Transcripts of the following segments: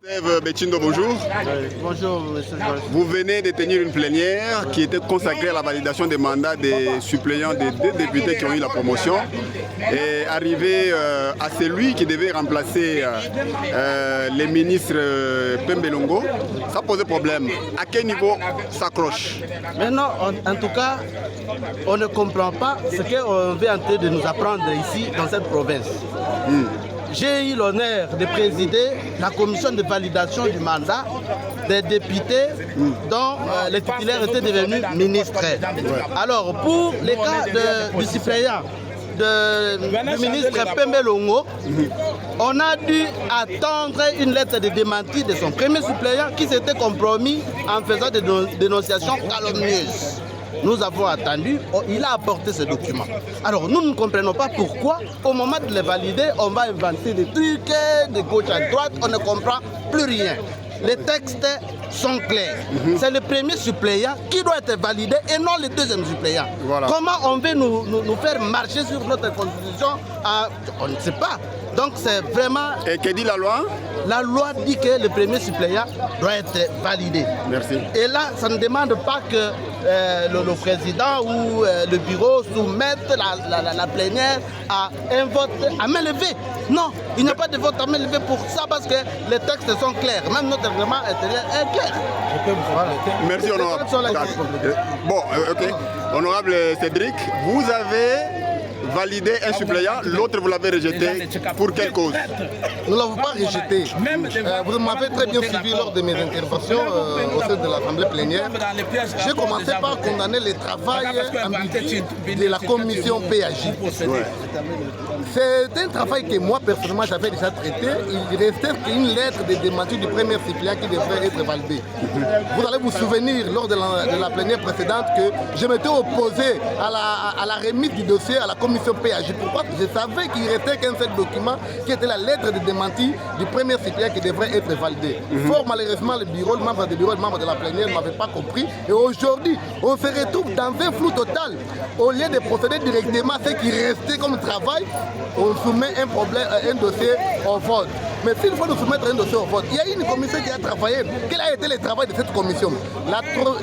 Steve Bechindo, bonjour. Bonjour, monsieur Georges. Vous venez de tenir une plénière qui était consacrée à la validation des mandats des suppléants des deux députés qui ont eu la promotion. Et arrivé à celui qui devait remplacer les ministres Pembelongo, ça posait problème. À quel niveau s'accroche? Maintenant, en tout cas, on ne comprend pas ce qu'on veut en train de nous apprendre ici, dans cette province. J'ai eu l'honneur de présider la commission de validation du mandat des députés dont les titulaires étaient devenus ministres. Alors, pour les cas du suppléant du ministre Pembelongo, on a dû attendre une lettre de démenti de son premier suppléant qui s'était compromis en faisant des dénonciations calomnieuses. Nous avons attendu, il a apporté ce document. Alors nous ne comprenons pas pourquoi, au moment de les valider, on va inventer des trucs de gauche à droite, on ne comprend plus rien. Les textes sont clairs. C'est le premier suppléant qui doit être validé et non le deuxième suppléant. Voilà. Comment on veut nous faire marcher sur notre constitution? On ne sait pas. Donc c'est vraiment... Et que dit la loi? La loi dit que le premier suppléant doit être validé. Merci. Et là, ça ne demande pas que le président ou le bureau soumettent la plénière à un vote à main levée. Non, il n'y a pas de vote à main levée pour ça parce que les textes sont clairs. Même notre règlement intérieur est clair. Merci, honorable. Bon, ok. Honorable Cédric, vous avez validé un suppléant, l'autre vous l'avez rejeté. Pour quelle cause? Nous ne l'avons pas rejeté. Vous m'avez très bien suivi lors de mes interventions au sein de l'Assemblée plénière. J'ai commencé par condamner le travail ambitieux de la commission PAJ. C'est un travail que moi personnellement j'avais déjà traité. Il restait qu'une lettre de démenti du premier suppléant qui devrait être validée. Vous allez vous souvenir lors de la plénière précédente que je m'étais opposé à la remise du dossier à la commission PAJ. Pourquoi? Je savais qu'il restait qu'un seul document qui était la lettre de démenti du premier suppléant qui devrait être validé. Fort malheureusement, le membre du bureau, le membre de la plénière ne m'avait pas compris. Et aujourd'hui, on se retrouve dans un flou total. Au lieu de procéder directement à ce qui restait comme travail, on soumet un dossier au vote. Mais s'il faut nous soumettre un dossier au vote, il y a une commission qui a travaillé. Quel a été le travail de cette commission?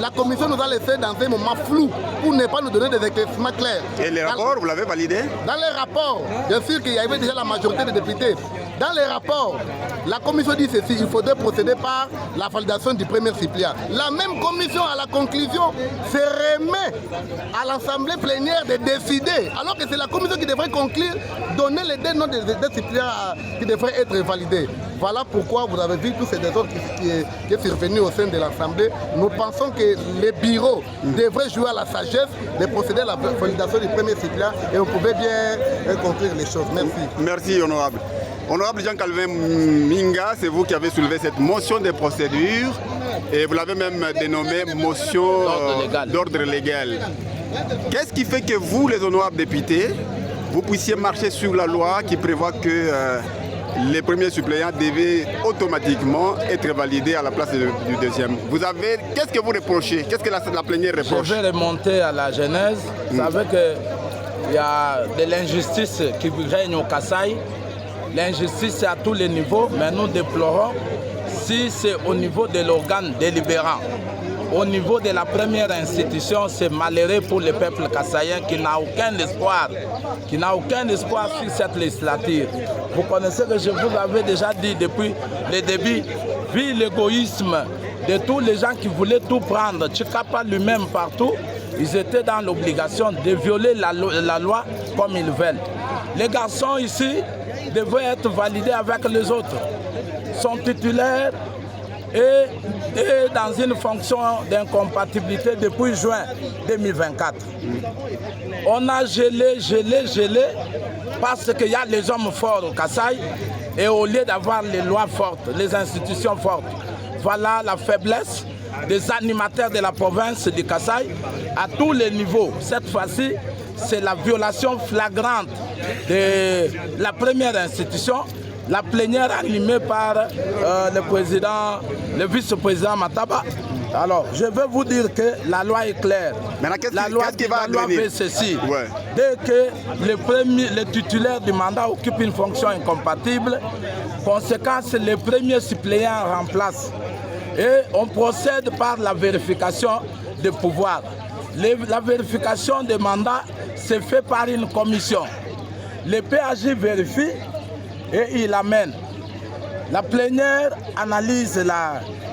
La commission nous a laissé dans un moment flou pour ne pas nous donner des éclaircissements clairs. Et les rapports, vous l'avez validé? Dans les rapports, bien sûr qu'il y avait déjà la majorité des députés. Dans les rapports, la commission dit ceci, il faudrait procéder par la validation du premier suppléant. La même commission, à la conclusion, se remet à l'Assemblée plénière de décider, alors que c'est la commission qui devrait conclure, donner les deux noms des suppléants qui devraient être validés. Voilà pourquoi vous avez vu tous ces désordres qui est survenu au sein de l'Assemblée. Nous pensons que les bureaux devraient jouer à la sagesse de procéder à la validation du premier suppléant et on pouvait bien conclure les choses. Merci. Merci, honorable. Honorable Jean-Calvin Minga, c'est vous qui avez soulevé cette motion de procédure et vous l'avez même dénommée motion d'ordre légal. Qu'est-ce qui fait que vous, les honorables députés, vous puissiez marcher sur la loi qui prévoit que les premiers suppléants devaient automatiquement être validés à la place du deuxième? Qu'est-ce que vous reprochez? Qu'est-ce que la plénière reproche? Je vais remonter à la genèse. Vous savez qu'il y a de l'injustice qui règne au Kasaï. L'injustice c'est à tous les niveaux, mais nous déplorons si c'est au niveau de l'organe délibérant. Au niveau de la première institution, c'est malheureux pour le peuple kassaïen qui n'a aucun espoir sur cette législature. Vous connaissez que je vous avais déjà dit depuis le début, vu l'égoïsme de tous les gens qui voulaient tout prendre, Tchikapa lui-même partout, ils étaient dans l'obligation de violer la loi comme ils veulent. Les garçons ici devraient être validés avec les autres. Son titulaire est dans une fonction d'incompatibilité depuis juin 2024. On a gelé parce qu'il y a les hommes forts au Kasaï et au lieu d'avoir les lois fortes, les institutions fortes, voilà la faiblesse des animateurs de la province du Kasaï à tous les niveaux. Cette fois-ci, c'est la violation flagrante de la première institution, la plénière animée par le vice-président Mataba. Alors, je veux vous dire que la loi est claire. La loi fait ceci. Ouais. Dès que le titulaire du mandat occupe une fonction incompatible, Conséquence, le premier suppléant remplace. Et on procède par la vérification des pouvoirs. La vérification des mandats se fait par une commission. Le PAJ vérifie et il amène. La plénière analyse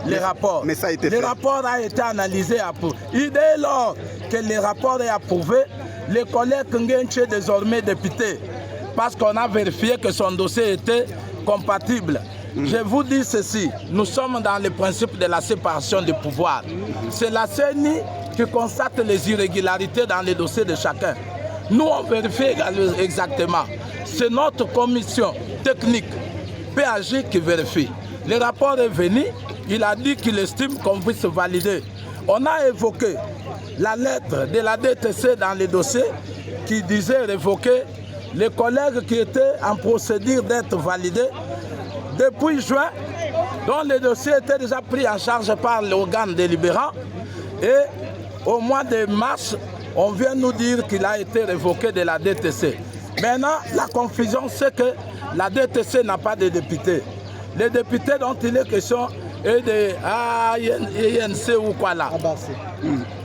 les rapports. Mais ça a été le fait. rapport a été analysé et approuvé. Et dès lors que le rapport est approuvé, le collègue Ngenche est désormais député parce qu'on a vérifié que son dossier était compatible. Je vous dis ceci, nous sommes dans le principe de la séparation des pouvoirs. C'est la CENI qui constate les irrégularités dans les dossiers de chacun. Nous, on vérifie exactement. C'est notre commission technique, PAJ, qui vérifie. Le rapport est venu, il a dit qu'il estime qu'on puisse valider. On a évoqué la lettre de la DTC dans les dossiers qui disait révoquer les collègues qui étaient en procédure d'être validés depuis juin, dont les dossiers étaient déjà pris en charge par l'organe délibérant. Et au mois de mars, on vient nous dire qu'il a été révoqué de la DTC. Maintenant, la confusion, c'est que la DTC n'a pas de députés. Les députés dont il est question est de ANC ou quoi là.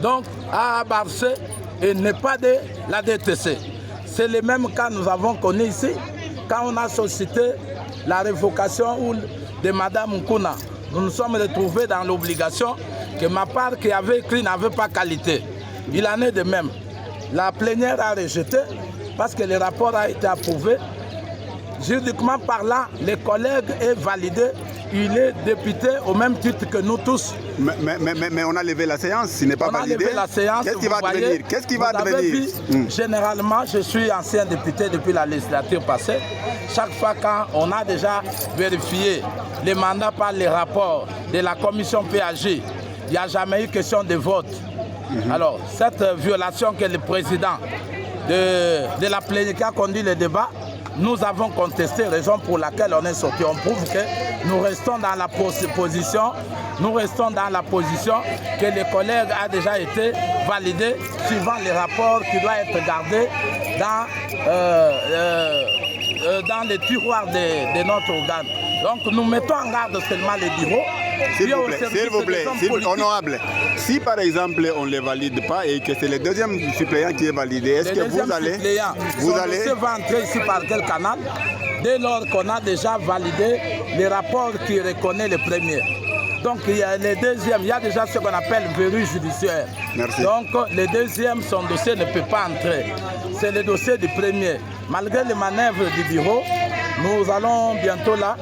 Donc, à Barcé, et n'est pas de la DTC. C'est le même cas que nous avons connu ici, quand on a sollicité la révocation de Mme Nkuna. Nous nous sommes retrouvés dans l'obligation que ma part qui avait écrit n'avait pas qualité. Il en est de même. La plénière a rejeté parce que le rapport a été approuvé. Juridiquement parlant, le collègue est validé. Il est député au même titre que nous tous. Mais on a levé la séance, s'il n'est pas validé. On a levé la séance. Qu'est-ce qui va devenir? Qu'est-ce qui va devenir? Généralement, je suis ancien député depuis la législature passée. Chaque fois quand on a déjà vérifié les mandats par les rapports de la commission PAJ, il n'y a jamais eu question de vote. Alors, cette violation que le président de la plénière qui a conduit le débat, nous avons contesté, raison pour laquelle on est sorti. On prouve que nous restons dans la position, que le collègue a déjà été validé suivant les rapports qui doivent être gardés dans les tiroirs de notre organe. Donc nous mettons en garde seulement les bureaux. S'il vous plaît, honorable, si par exemple on ne les valide pas et que c'est le deuxième suppléant qui est validé, est-ce que vous allez... va entrer ici par quel canal? Dès lors qu'on a déjà validé les rapports qui reconnaissent les premiers. Donc il y a les deuxièmes, il y a déjà ce qu'on appelle verrou judiciaire. Merci. Donc le deuxième, son dossier ne peut pas entrer. C'est le dossier du premier. Malgré les manœuvres du bureau, nous allons bientôt là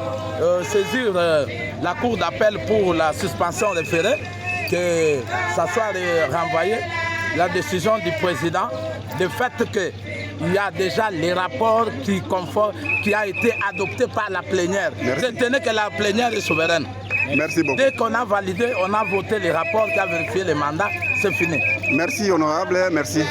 saisir la cour d'appel pour la suspension référée, que ça soit renvoyé, la décision du président, le fait qu'il y a déjà les rapports qui a été adopté par la plénière. Retenez que la plénière est souveraine. Merci beaucoup. Dès qu'on a validé, on a voté les rapports qui a vérifié les mandats, c'est fini. Merci honorable, merci.